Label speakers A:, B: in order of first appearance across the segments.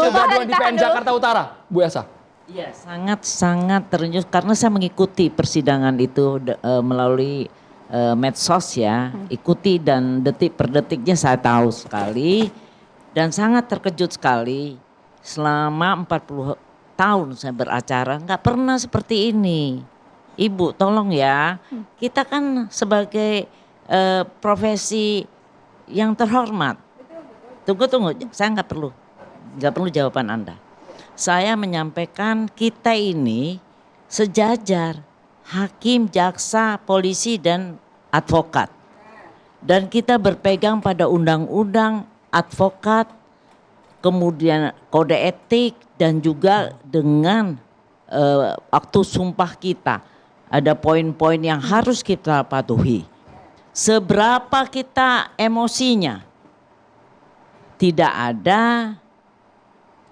A: kegaduhan di PN Jakarta Utara, Bu Elsa?
B: Iya, sangat terenyuh karena saya mengikuti persidangan itu melalui medsos ya, ikuti dan detik per detiknya saya tahu sekali dan sangat terkejut sekali. Selama 40 tahun saya beracara nggak pernah seperti ini. Ibu tolong ya, kita kan sebagai profesi yang terhormat. Tunggu, saya nggak perlu jawaban Anda. Saya menyampaikan kita ini sejajar hakim, jaksa, polisi dan advokat. Dan kita berpegang pada undang-undang advokat, kemudian kode etik dan juga dengan waktu sumpah kita. Ada poin-poin yang harus kita patuhi. Seberapa kita emosinya, tidak ada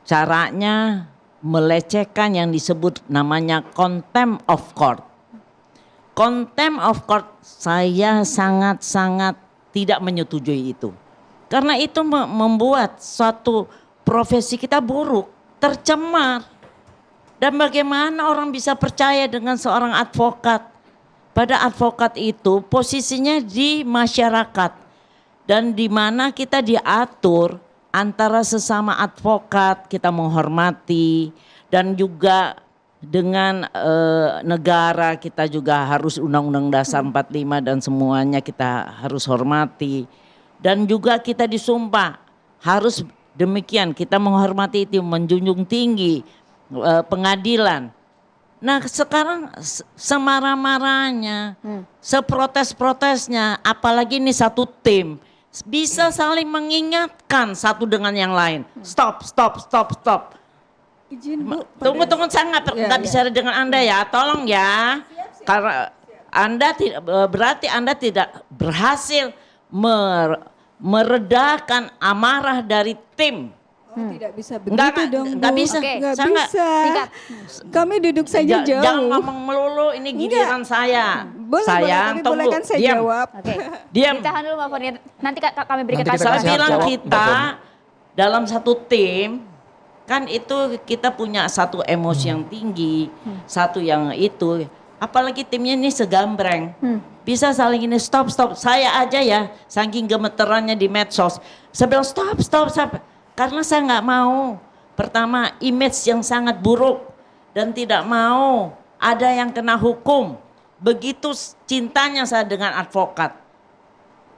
B: caranya melecehkan yang disebut namanya contempt of court. Contempt of court saya sangat tidak menyetujui itu. Karena itu membuat suatu profesi kita buruk, tercemar. Dan bagaimana orang bisa percaya dengan seorang advokat? Pada advokat itu posisinya di masyarakat. Dan di mana kita diatur antara sesama advokat, kita menghormati. Dan juga dengan negara kita juga harus Undang-Undang Dasar 45 dan semuanya kita harus hormati. Dan juga kita disumpah harus demikian, kita menghormati itu, menjunjung tinggi pengadilan. Nah sekarang semarah-marahnya, seprotes-protesnya, apalagi ini satu tim, bisa saling mengingatkan satu dengan yang lain. Stop.
C: Izin Bu.
B: Tunggu, saya nggak bicara dengan Anda ya, tolong ya. Karena Anda tidak, berarti Anda tidak berhasil meredakan amarah dari tim.
C: Tidak bisa begitu dong Bu.
B: Nggak bisa.
C: Nggak
B: Saya
C: bisa. Kami duduk saja jauh.
B: Jangan ngomong melulu, ini giliran saya.
C: Boleh,
B: sayang,
C: tapi boleh kan saya
B: diam.
C: jawab.
D: Oke.
B: Diam.
D: Ditahan dulu Mbak Foni. Nanti kami berikan
A: Nanti kita
B: Saya
A: kasih
B: bilang
A: jawab,
B: kita dalam satu tim, kan itu kita punya satu emosi yang tinggi, satu yang itu. Apalagi timnya ini segambreng. Bisa saling ini stop. Saya aja ya, saking gemeterannya di medsos. Saya bilang stop. Karena saya nggak mau, pertama image yang sangat buruk dan tidak mau ada yang kena hukum. Begitu cintanya saya dengan advokat.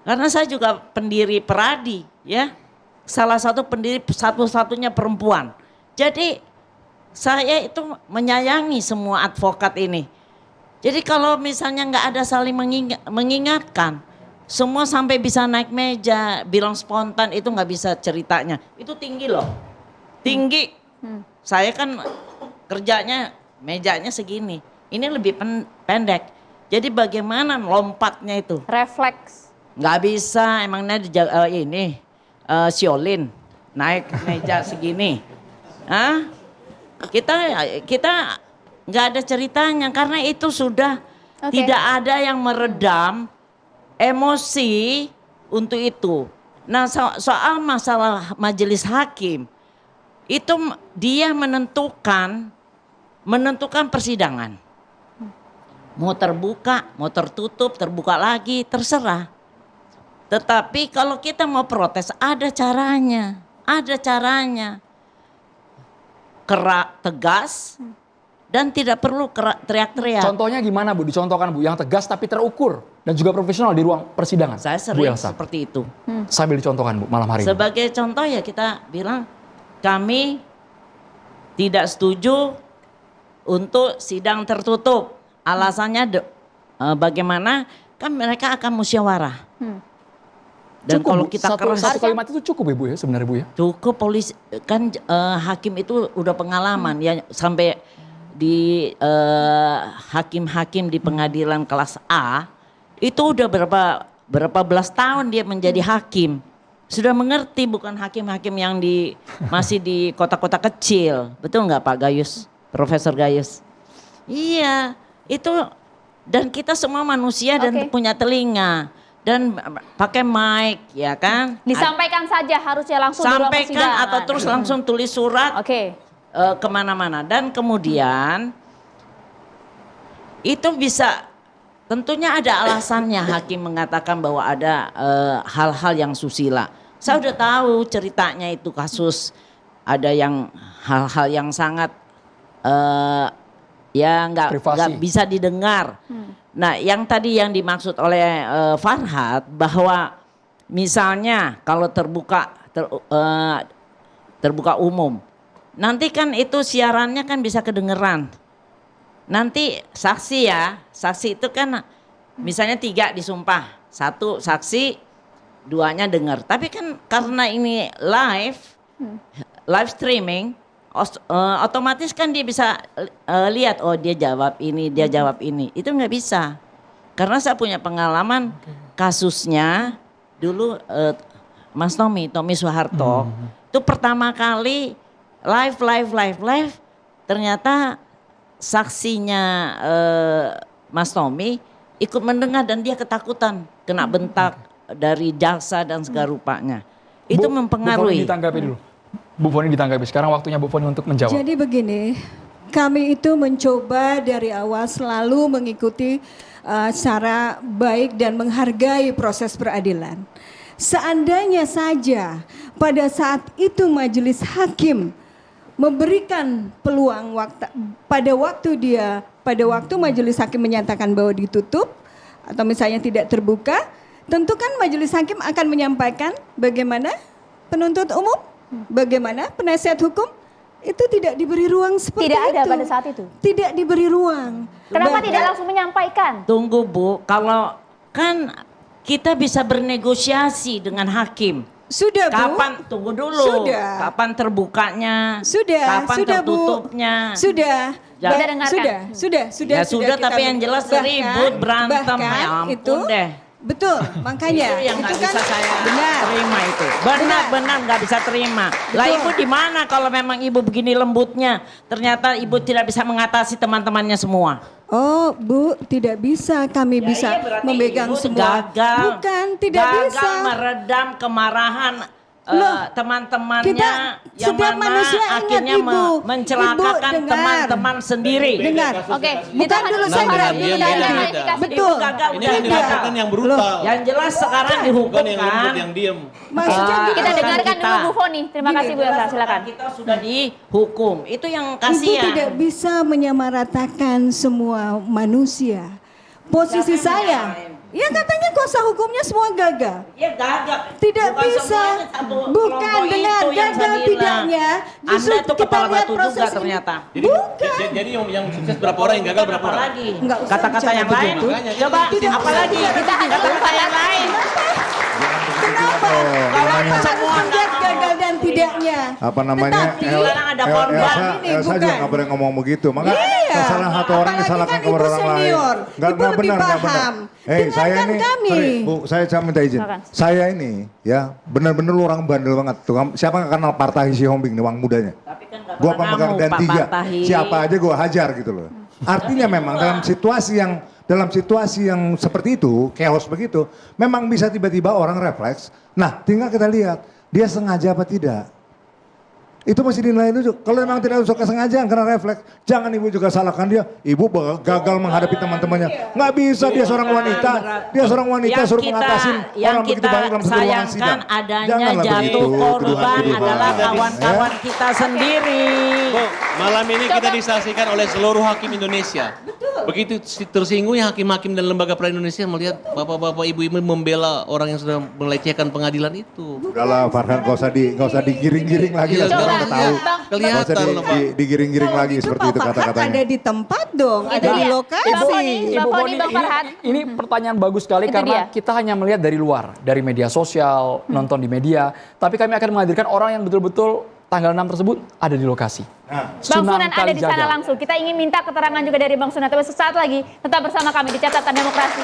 B: Karena saya juga pendiri Peradi ya, salah satu pendiri satu-satunya perempuan. Jadi saya itu menyayangi semua advokat ini. Jadi kalau misalnya nggak ada saling mengingatkan, semua sampai bisa naik meja, bilang spontan itu nggak bisa ceritanya. Itu tinggi loh, tinggi. Saya kan kerjanya mejanya segini, ini lebih pendek. Jadi bagaimana lompatnya itu?
D: refleks.
B: Nggak bisa, emangnya Siolin naik meja segini. Hah? Kita nggak ada ceritanya karena itu sudah tidak ada yang meredam emosi untuk itu. Nah soal masalah majelis hakim, itu dia menentukan persidangan. Mau terbuka, mau tertutup, terbuka lagi, terserah. Tetapi kalau kita mau protes ada caranya. Kerak, tegas, dan tidak perlu teriak-teriak.
A: Contohnya gimana Bu? Dicontohkan Bu, yang tegas tapi terukur dan juga profesional di ruang persidangan.
B: Saya
A: Bu
B: sering
A: Elsa.
B: seperti itu.
A: Sambil dicontohkan Bu malam hari ini.
B: Sebagai contoh ya kita bilang kami tidak setuju untuk sidang tertutup. Alasannya bagaimana? Kan mereka akan musyawarah. Dan
A: Cukup,
B: kalau
A: Bu.
B: kita keras
A: satu kalimat itu cukup ya Bu ya sebenarnya Bu ya?
B: cukup polisi kan hakim itu udah pengalaman ya sampai di hakim-hakim di pengadilan kelas A itu udah berapa belas tahun dia menjadi hakim. Sudah mengerti, bukan hakim-hakim yang masih di kota-kota kecil. Betul nggak Pak Gayus? Profesor Gayus? Iya, itu dan kita semua manusia dan punya telinga. dan pakai mic, ya kan?
D: Disampaikan saja harusnya langsung di ruang
B: Sampaikan
D: persidangan.
B: atau terus langsung tulis surat
D: Oke.
B: kemana-mana. Dan kemudian itu bisa, tentunya ada alasannya hakim mengatakan bahwa ada hal-hal yang susila. Saya udah tahu ceritanya itu kasus ada yang hal-hal yang sangat ya nggak bisa didengar. Nah, yang tadi yang dimaksud oleh Farhad bahwa misalnya kalau terbuka umum, nanti kan itu siarannya kan bisa kedengeran. Nanti saksi itu kan misalnya 3 disumpah, 1 saksi, 2-nya dengar. Tapi kan karena ini live streaming, otomatis kan dia bisa lihat, oh dia jawab ini, dia jawab ini. Itu nggak bisa. Karena saya punya pengalaman kasusnya dulu Mas Tommy Soeharto. Itu pertama kali live, ternyata saksinya Mas Tommy ikut mendengar dan dia ketakutan, kena bentak dari jaksa dan segala rupanya. Itu mempengaruhi.
A: Bu Foni ditanggapi dulu. Bu Foni ditanggapi. Sekarang waktunya Bu Foni untuk menjawab.
C: Jadi begini, kami itu mencoba dari awal selalu mengikuti cara baik dan menghargai proses peradilan. Seandainya saja pada saat itu majelis hakim memberikan peluang pada waktu majelis hakim menyatakan bahwa ditutup atau misalnya tidak terbuka, tentu kan majelis hakim akan menyampaikan bagaimana penuntut umum, bagaimana penasihat hukum, itu tidak diberi ruang seperti itu.
D: Tidak ada pada saat itu.
C: Tidak diberi ruang.
D: Kenapa tidak langsung menyampaikan?
B: Tunggu Bu, kalau kan kita bisa bernegosiasi dengan hakim.
C: Sudah Bu.
B: Kapan, tunggu dulu.
C: Sudah.
B: Kapan terbukanya?
C: Sudah,
B: Kapan
C: sudah
B: tertutupnya?
C: Bu. Sudah.
B: Ya.
D: Kita dengarkan.
C: Sudah.
B: Ya sudah,
C: kita
B: tapi yang jelas ribut, berantem,
C: bahkan
B: ya ampun
C: itu,
B: deh.
C: Betul, makanya
B: Itu yang nggak
C: kan
B: bisa saya
C: benar.
B: terima itu. Benar nggak bisa terima. Lah
C: Betul.
B: ibu di mana kalau memang ibu begini lembutnya, ternyata ibu tidak bisa mengatasi teman-temannya semua.
C: Oh Bu, tidak bisa, kami
B: Ya
C: bisa
B: iya, berarti
C: memegang
B: ibu
C: semua.
B: Gagal,
C: Bukan, tidak
B: gagal
C: bisa.
B: meredam kemarahan
C: Loh,
B: teman-temannya
C: kita
B: yang
C: setiap
B: mana
C: manusia ingat,
B: akhirnya
C: Ibu.
B: mencelakakan
C: Ibu, dengar.
B: teman-teman sendiri.
C: Dengar.
D: Oke,
C: Bukan dulu saya
E: dengan
C: berarti
E: dia
C: nanti.
E: beda.
C: Betul.
B: Ibu gagal,
E: Ini
B: udah
E: yang
B: gagal.
E: dilakukan yang brutal.
B: Yang jelas sekarang dihukum
E: Bukan yang lembut,
B: kan.
E: yang diem.
C: Maksudnya
B: Ah,
D: Kita
C: gini,
D: dengarkan
B: kita.
D: dulu Bu Foni. Terima kasih Bu Elsa, silakan.
B: Kita sudah dihukum. Itu yang
C: Ibu
B: kasihan.
C: tidak bisa menyamaratakan semua manusia. Posisi
B: Siapa yang
C: saya,
B: menyamarain?
C: ya katanya kuasa hukumnya semua gagal.
B: Ya gagal.
C: Tidak
B: Bukan
C: bisa.
B: semuanya satu
C: Bukan
B: kelompok
C: dengan
B: itu yang
C: gagal
B: saya bilang.
C: tidaknya. Justru
B: Anda tuh
C: kita
B: kepala
C: lihat
B: batu juga
C: proses ini.
B: ternyata.
E: Jadi yang sukses berapa orang, yang gagal berapa orang?
B: Apalagi
C: Enggak usah
B: kata-kata
C: bicara
B: yang lain.
C: begitu.
E: Makanya,
B: Coba
E: tidak
B: apalagi
C: usah.
B: kata-kata yang lain.
C: Kenapa?
B: Kalau
C: Harus
B: semua
C: melihat
B: nggak
C: gagal dan tidaknya.
F: Apa namanya?
C: Tetapi,
B: sekarang ada korban.
C: Ini
F: Elsa juga
C: bukan.
F: nggak boleh ngomong begitu. Maka
C: Iya.
F: kesalahan satu orang
C: Apalagi
F: disalahkan
C: kan
F: kepada
C: ibu
F: orang lain.
C: senior.
F: Nggak
C: Ibu lebih
F: benar.
C: paham.
F: Saya
C: Dengarkan
F: ini,
C: kami.
F: sorry, Bu, saya minta izin.
D: Silakan.
F: Saya ini ya benar-benar lu orang bandel banget. Tuh, siapa nggak kenal Partahi Si Hombing nih, Wang mudanya?
B: Tapi kan nggak
F: Gua
B: pernah
F: pemegang
B: ngamuk,
F: dan
B: Pak
F: 3.
B: Partahi.
F: Siapa aja gua hajar gitu loh. Artinya memang dalam situasi yang seperti itu, chaos begitu, memang bisa tiba-tiba orang refleks. Nah, tinggal kita lihat dia sengaja apa tidak. Itu masih dinilai dulu. Kalau memang tidak suka kesengajaan karena refleks, jangan ibu juga salahkan dia. Ibu gagal menghadapi teman-temannya. Nggak bisa, dia seorang wanita. Dia seorang wanita suruh mengatasin orang begitu banyak dalam satu ruangan sidang.
B: sayangkan adanya
F: Janganlah
B: jatuh
F: begitu,
B: korban
F: tuduhan-tuduhan.
B: adalah kawan-kawan kita sendiri.
E: Bu, malam ini kita disaksikan oleh seluruh hakim Indonesia. Begitu tersinggungnya hakim-hakim dan lembaga peradilan Indonesia melihat bapak-bapak ibu-ibu membela orang yang sudah melecehkan pengadilan itu.
F: Udahlah Farhan, nggak usah digiring-giring lagi lah.
E: Iya,
F: Sekarang
E: coba,
F: udah tahu.
D: Bang.
F: Nggak usah
E: Kelihatan loh, Pak.
F: digiring-giring
C: Kalau
F: lagi
C: gitu
F: seperti
C: Pak
F: itu
C: Farhad
F: kata-katanya.
C: ada di tempat dong,
D: Itu
C: ada di
D: dia.
C: lokasi.
D: Bang Foni, Bang Foni, Bang Farhad.
A: ini pertanyaan bagus sekali
D: Itu
A: karena
D: dia.
A: kita hanya melihat dari luar, dari media sosial, nonton di media. Tapi kami akan menghadirkan orang yang betul-betul tanggal 6 tersebut ada di lokasi.
D: Bang Sunan ada di sana
A: Kalijaga.
D: langsung. Kita ingin minta keterangan juga dari Bang Sunan. Tapi sesaat lagi tetap bersama kami di Catatan Demokrasi.